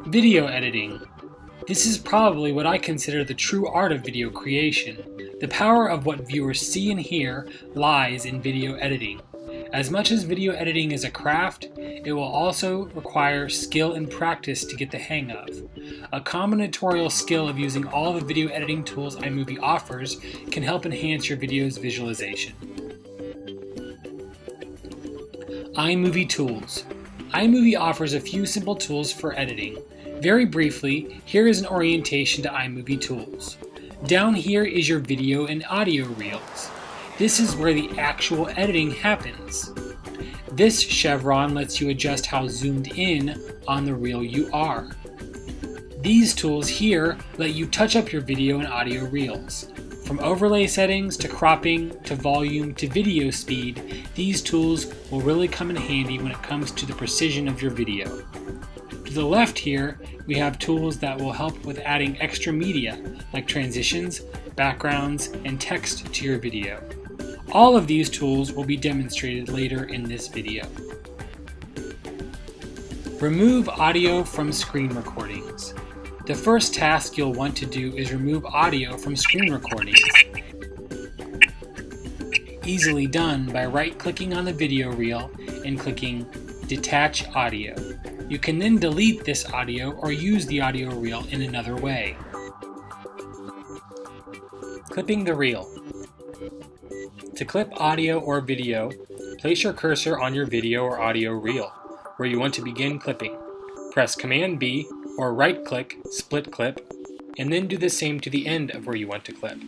Video editing. This is probably what I consider the true art of video creation. The power of what viewers see and hear lies in video editing. As much as video editing is a craft, it will also require skill and practice to get the hang of. A combinatorial skill of using all the video editing tools iMovie offers can help enhance your video's visualization. iMovie tools. iMovie offers a few simple tools for editing. Very briefly, here is an orientation to iMovie tools. Down here is your video and audio reels. This is where the actual editing happens. This chevron lets you adjust how zoomed in on the reel you are. These tools here let you touch up your video and audio reels. From overlay settings to cropping to volume to video speed, these tools will really come in handy when it comes to the precision of your video. To the left here, we have tools that will help with adding extra media like transitions, backgrounds, and text to your video. All of these tools will be demonstrated later in this video. Remove audio from screen recordings. The first task you'll want to do is remove audio from screen recordings. Easily done by right-clicking on the video reel and clicking Detach Audio. You can then delete this audio or use the audio reel in another way. Clipping the reel. To clip audio or video, place your cursor on your video or audio reel, where you want to begin clipping. Press Command B or right-click, split clip, and then do the same to the end of where you want to clip.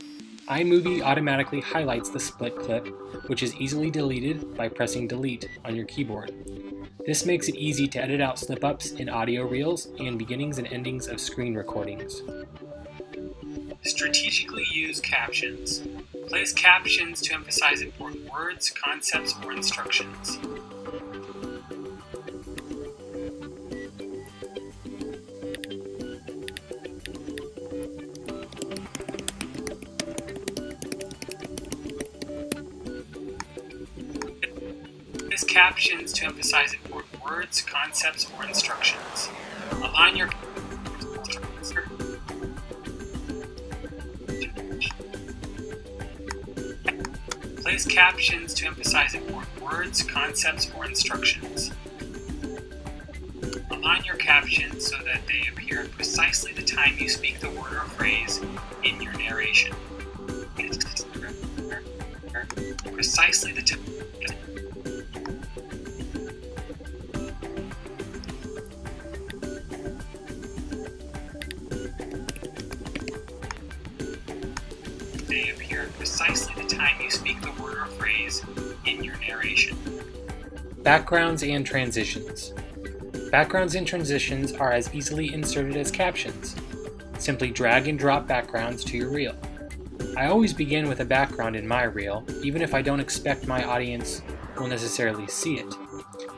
iMovie automatically highlights the split clip, which is easily deleted by pressing Delete on your keyboard. This makes it easy to edit out slip-ups in audio reels and beginnings and endings of screen recordings. Strategically use captions. Place captions to emphasize important words, concepts, or instructions. Place captions to emphasize important words, concepts, or instructions. Align your Place captions to emphasize important words, concepts, or instructions. Align your captions so that they appear at precisely the time you speak the word or phrase in your narration. Precisely the time. They appear at precisely the time you speak the word or phrase in your narration. Backgrounds and transitions. Backgrounds and transitions are as easily inserted as captions. Simply drag and drop backgrounds to your reel. I always begin with a background in my reel, even if I don't expect my audience will necessarily see it.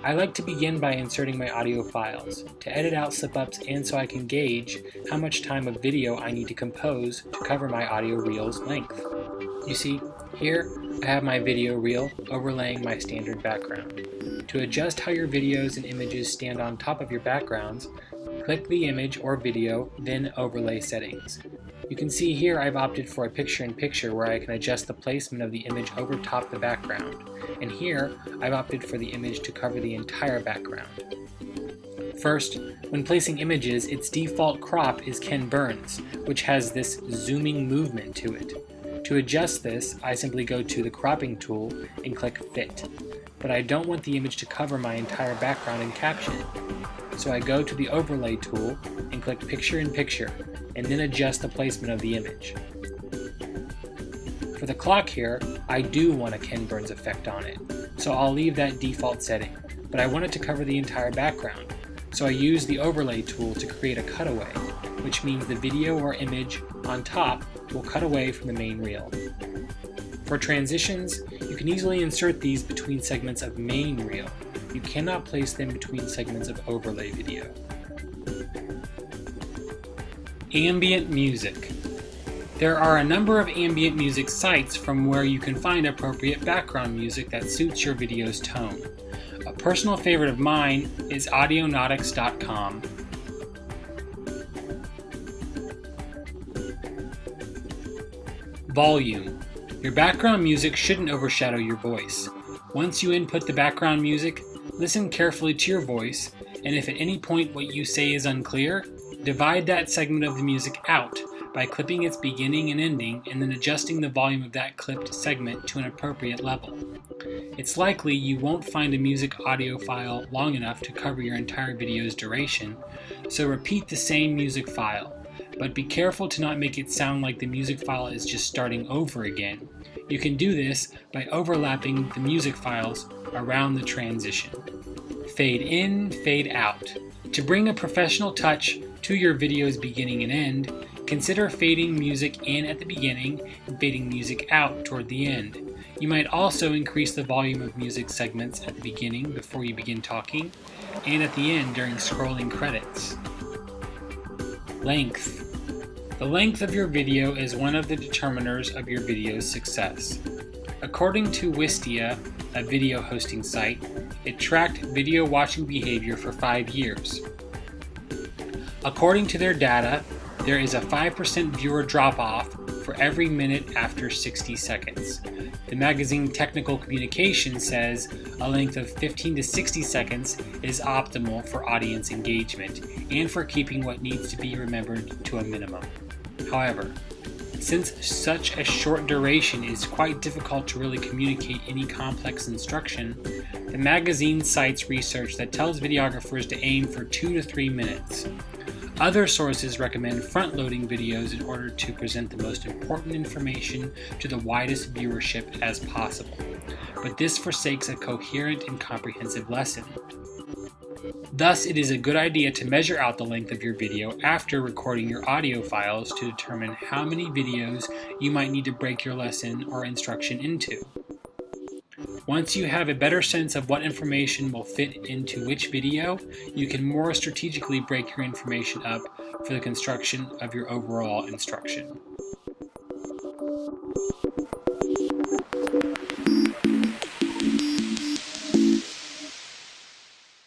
I like to begin by inserting my audio files, to edit out slip-ups and so I can gauge how much time of video I need to compose to cover my audio reel's length. You see, here I have my video reel overlaying my standard background. To adjust how your videos and images stand on top of your backgrounds, click the image or video, then overlay settings. You can see here I've opted for a picture-in-picture where I can adjust the placement of the image over top the background, and here I've opted for the image to cover the entire background. First, when placing images, its default crop is Ken Burns, which has this zooming movement to it. To adjust this, I simply go to the cropping tool and click Fit, but I don't want the image to cover my entire background and caption. So I go to the Overlay tool and click Picture-in-Picture, and then adjust the placement of the image. For the clock here, I do want a Ken Burns effect on it, so I'll leave that default setting, but I want it to cover the entire background, so I use the Overlay tool to create a cutaway, which means the video or image on top will cut away from the main reel. For transitions, you can easily insert these between segments of main reel. You cannot place them between segments of overlay video. Ambient music. There are a number of ambient music sites from where you can find appropriate background music that suits your video's tone. A personal favorite of mine is audionautics.com. Volume. Your background music shouldn't overshadow your voice. Once you input the background music, listen carefully to your voice, and if at any point what you say is unclear, divide that segment of the music out by clipping its beginning and ending and then adjusting the volume of that clipped segment to an appropriate level. It's likely you won't find a music audio file long enough to cover your entire video's duration, so repeat the same music file, but be careful to not make it sound like the music file is just starting over again. You can do this by overlapping the music files around the transition. Fade in, fade out. To bring a professional touch to your video's beginning and end, consider fading music in at the beginning and fading music out toward the end. You might also increase the volume of music segments at the beginning before you begin talking, and at the end during scrolling credits. Length. The length of your video is one of the determiners of your video's success. According to Wistia, a video hosting site, it tracked video watching behavior for 5 years. According to their data, there is a 5% viewer drop-off for every minute after 60 seconds. The magazine Technical Communication says a length of 15 to 60 seconds is optimal for audience engagement and for keeping what needs to be remembered to a minimum. However, since such a short duration is quite difficult to really communicate any complex instruction, the magazine cites research that tells videographers to aim for 2 to 3 minutes. Other sources recommend front-loading videos in order to present the most important information to the widest viewership as possible, but this forsakes a coherent and comprehensive lesson. Thus, it is a good idea to measure out the length of your video after recording your audio files to determine how many videos you might need to break your lesson or instruction into. Once you have a better sense of what information will fit into which video, you can more strategically break your information up for the construction of your overall instruction.